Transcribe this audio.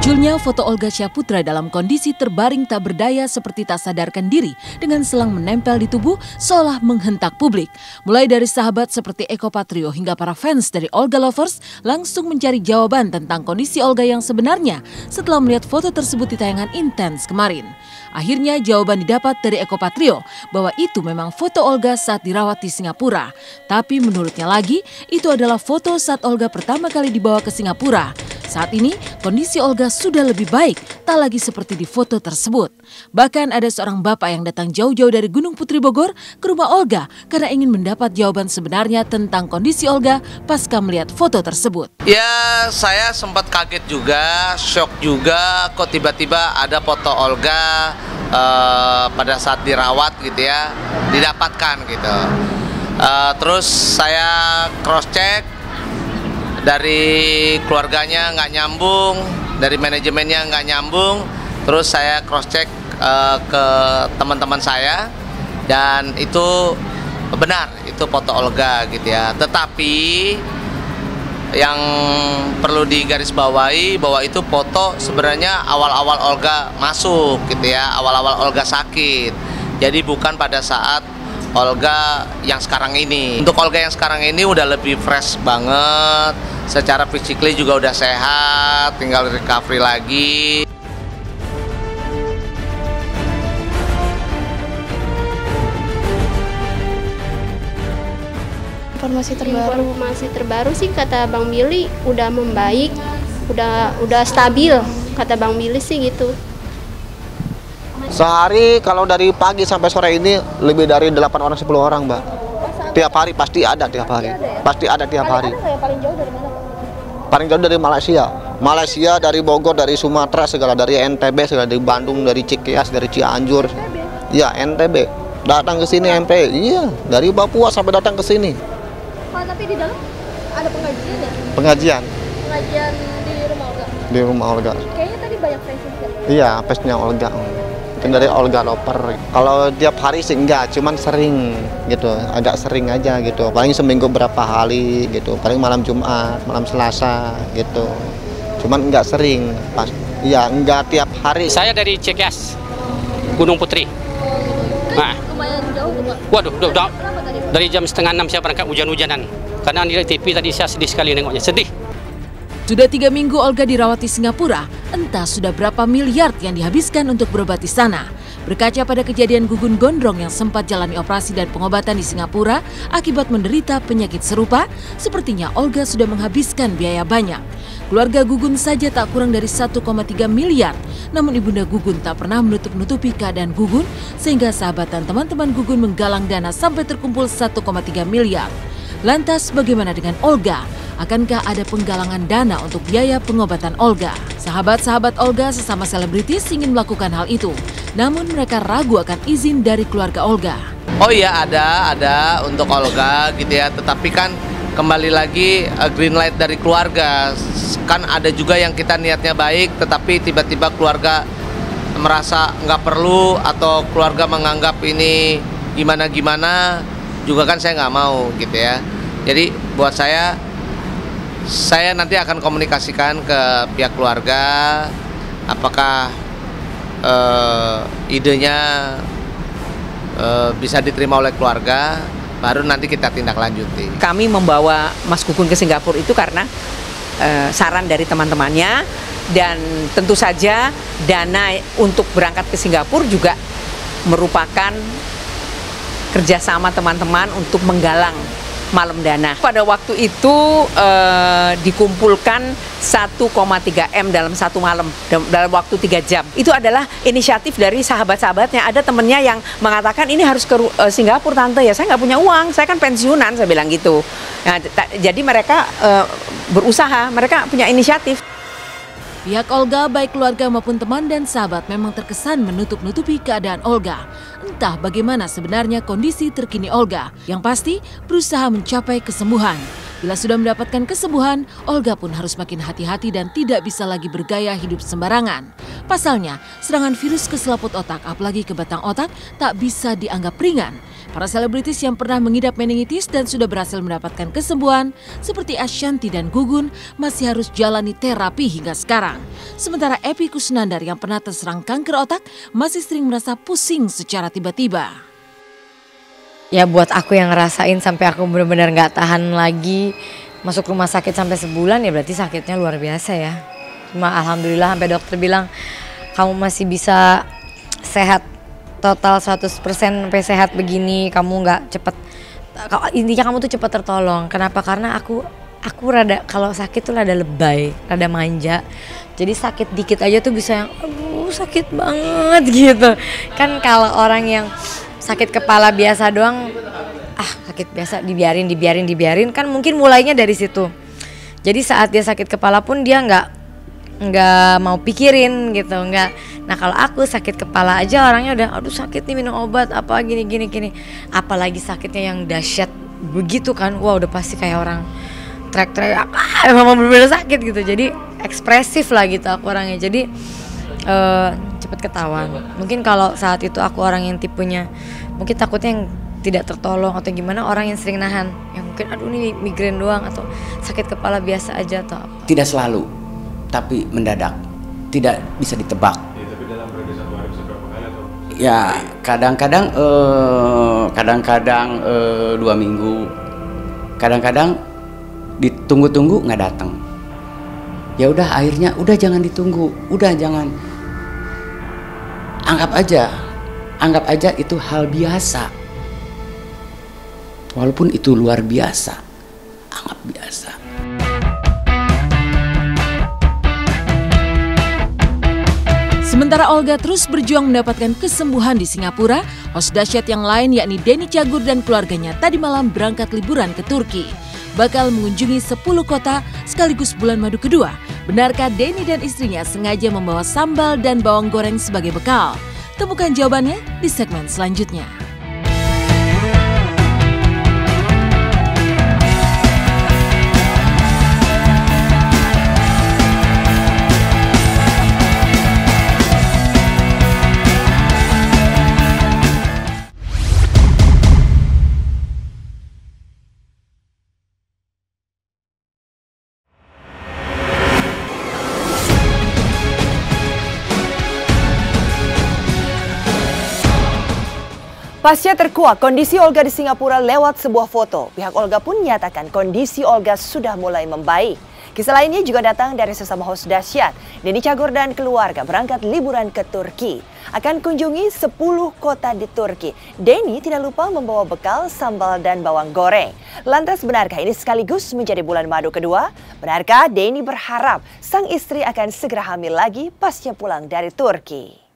Munculnya foto Olga Syahputra dalam kondisi terbaring tak berdaya seperti tak sadarkan diri dengan selang menempel di tubuh seolah menghentak publik. Mulai dari sahabat seperti Eko Patrio hingga para fans dari Olga Lovers langsung mencari jawaban tentang kondisi Olga yang sebenarnya setelah melihat foto tersebut di tayangan Intens kemarin. Akhirnya jawaban didapat dari Eko Patrio bahwa itu memang foto Olga saat dirawat di Singapura. Tapi menurutnya lagi, itu adalah foto saat Olga pertama kali dibawa ke Singapura. Saat ini, kondisi Olga sudah lebih baik, tak lagi seperti di foto tersebut. Bahkan ada seorang bapak yang datang jauh-jauh dari Gunung Putri Bogor ke rumah Olga karena ingin mendapat jawaban sebenarnya tentang kondisi Olga pasca melihat foto tersebut. Ya, saya sempat kaget juga, shock juga, kok tiba-tiba ada foto Olga pada saat dirawat gitu ya, didapatkan gitu. Terus saya cross-check. Dari keluarganya nggak nyambung, dari manajemennya nggak nyambung, terus saya cross-check ke teman-teman saya dan itu benar, itu foto Olga gitu ya. Tetapi yang perlu digarisbawahi bahwa itu foto sebenarnya awal-awal Olga masuk gitu ya, awal-awal Olga sakit. Jadi bukan pada saat Olga yang sekarang ini. Untuk Olga yang sekarang ini udah lebih fresh banget, secara physically juga udah sehat, tinggal recovery lagi. Informasi terbaru sih kata Bang Billy udah membaik, udah stabil, kata Bang Billy sih gitu. Sehari kalau dari pagi sampai sore ini lebih dari 8 orang 10 orang, Mbak. Tiap hari pasti ada tiap hari. Pasti ada tiap hari. Paling jauh dari mana? Paling jauh dari Malaysia. Malaysia, dari Bogor, dari Sumatera, segala dari NTB, segala dari Bandung, dari Cikeas, dari Cianjur. Ya, NTB. Datang ke sini MP. Iya, dari Papua sampai datang ke sini. Oh, tapi di dalam ada pengajian ya? Pengajian Pengajian di rumah Olga. di rumah Olga. Kayaknya tadi banyak fans juga. Iya, fansnya Olga. Mungkin dari Olga Lover. Kalau tiap hari sih enggak, cuman sering gitu, agak sering aja gitu. Paling seminggu berapa kali gitu, paling malam Jumat, malam Selasa gitu. Cuman enggak sering, pas. Iya, enggak tiap hari. Saya dari Cikeas, Gunung Putri. Nah, Lumayan jauh tuh, Pak. waduh, Berapa tadi? dari jam 5:30 saya berangkat hujan-hujanan. Karena di TV tadi saya sedih sekali nengoknya, sedih. Sudah 3 minggu Olga dirawat di Singapura, entah sudah berapa miliar yang dihabiskan untuk berobat di sana. Berkaca pada kejadian Gugun Gondrong yang sempat jalani operasi dan pengobatan di Singapura akibat menderita penyakit serupa, sepertinya Olga sudah menghabiskan biaya banyak. Keluarga Gugun saja tak kurang dari 1,3 miliar, namun ibunda Gugun tak pernah menutup-nutupi keadaan Gugun, sehingga sahabat dan teman-teman Gugun menggalang dana sampai terkumpul 1,3 miliar. Lantas bagaimana dengan Olga? Akankah ada penggalangan dana untuk biaya pengobatan Olga? Sahabat-sahabat Olga sesama selebritis ingin melakukan hal itu, namun mereka ragu akan izin dari keluarga Olga. Oh iya, ada untuk Olga gitu ya, tetapi kan kembali lagi green light dari keluarga. Kan ada juga yang kita niatnya baik, tetapi tiba-tiba keluarga merasa nggak perlu atau keluarga menganggap ini gimana-gimana, juga kan saya nggak mau gitu ya. Jadi buat saya nanti akan komunikasikan ke pihak keluarga apakah idenya bisa diterima oleh keluarga, baru nanti kita tindak lanjuti. Kami membawa Mas Gugun ke Singapura itu karena saran dari teman-temannya, dan tentu saja dana untuk berangkat ke Singapura juga merupakan kerjasama teman-teman untuk menggalang malam dana. Pada waktu itu dikumpulkan 1,3 M dalam satu malam, dalam waktu 3 jam. Itu adalah inisiatif dari sahabat-sahabatnya. Ada temennya yang mengatakan ini harus ke Singapura tante, ya saya nggak punya uang, saya kan pensiunan, saya bilang gitu. Nah, jadi mereka berusaha, mereka punya inisiatif. Pihak Olga, baik keluarga maupun teman dan sahabat, memang terkesan menutup-nutupi keadaan Olga. Entah bagaimana sebenarnya kondisi terkini Olga. Yang pasti, berusaha mencapai kesembuhan. Bila sudah mendapatkan kesembuhan, Olga pun harus makin hati-hati dan tidak bisa lagi bergaya hidup sembarangan. Pasalnya, serangan virus ke selaput otak, apalagi ke batang otak, tak bisa dianggap ringan. Para selebritis yang pernah mengidap meningitis dan sudah berhasil mendapatkan kesembuhan seperti Ashanty dan Gugun masih harus jalani terapi hingga sekarang. Sementara Epy Kusnandar yang pernah terserang kanker otak masih sering merasa pusing secara tiba-tiba. Ya buat aku yang ngerasain sampai aku benar-benar nggak tahan lagi masuk rumah sakit sampai sebulan, ya berarti sakitnya luar biasa ya. Cuma alhamdulillah sampai dokter bilang kamu masih bisa sehat total 100% sampai sehat begini, kamu nggak cepet, intinya kamu tuh cepet tertolong. Kenapa? Karena aku rada kalau sakit tuh rada lebay, rada manja. Jadi sakit dikit aja tuh bisa yang aduh sakit banget gitu. Kan kalau orang yang sakit kepala biasa doang, sakit biasa dibiarin kan mungkin mulainya dari situ. Jadi saat dia sakit kepala pun dia nggak mau pikirin gitu, nggak. Nah kalau aku sakit kepala aja orangnya udah aduh sakit nih minum obat apa gini. Apalagi sakitnya yang dahsyat begitu kan, wah udah pasti kayak orang teriak-teriak emang bener-bener sakit gitu. Jadi ekspresif lah gitu aku orangnya, jadi cepet ketahuan. Mungkin kalau saat itu aku orang yang tipenya mungkin takutnya yang tidak tertolong atau gimana, orang yang sering nahan yang mungkin aduh ini migrain doang atau sakit kepala biasa aja atau apa. Tidak selalu, tapi mendadak, tidak bisa ditebak. Ya kadang-kadang 2 minggu, kadang-kadang ditunggu-tunggu nggak datang. Ya udah akhirnya udah jangan ditunggu, udah jangan, anggap aja itu hal biasa. Walaupun itu luar biasa, anggap biasa. Sementara Olga terus berjuang mendapatkan kesembuhan di Singapura, host dahsyat yang lain yakni Denny Cagur dan keluarganya tadi malam berangkat liburan ke Turki. Bakal mengunjungi 10 kota sekaligus bulan madu kedua. Benarkah Denny dan istrinya sengaja membawa sambal dan bawang goreng sebagai bekal? Temukan jawabannya di segmen selanjutnya. Pasca terkuak kondisi Olga di Singapura lewat sebuah foto, pihak Olga pun menyatakan kondisi Olga sudah mulai membaik. Kisah lainnya juga datang dari sesama host dahsyat. Denny Cagur dan keluarga berangkat liburan ke Turki. Akan kunjungi 10 kota di Turki. Denny tidak lupa membawa bekal sambal dan bawang goreng. Lantas benarkah ini sekaligus menjadi bulan madu kedua? Benarkah Denny berharap sang istri akan segera hamil lagi pasca pulang dari Turki?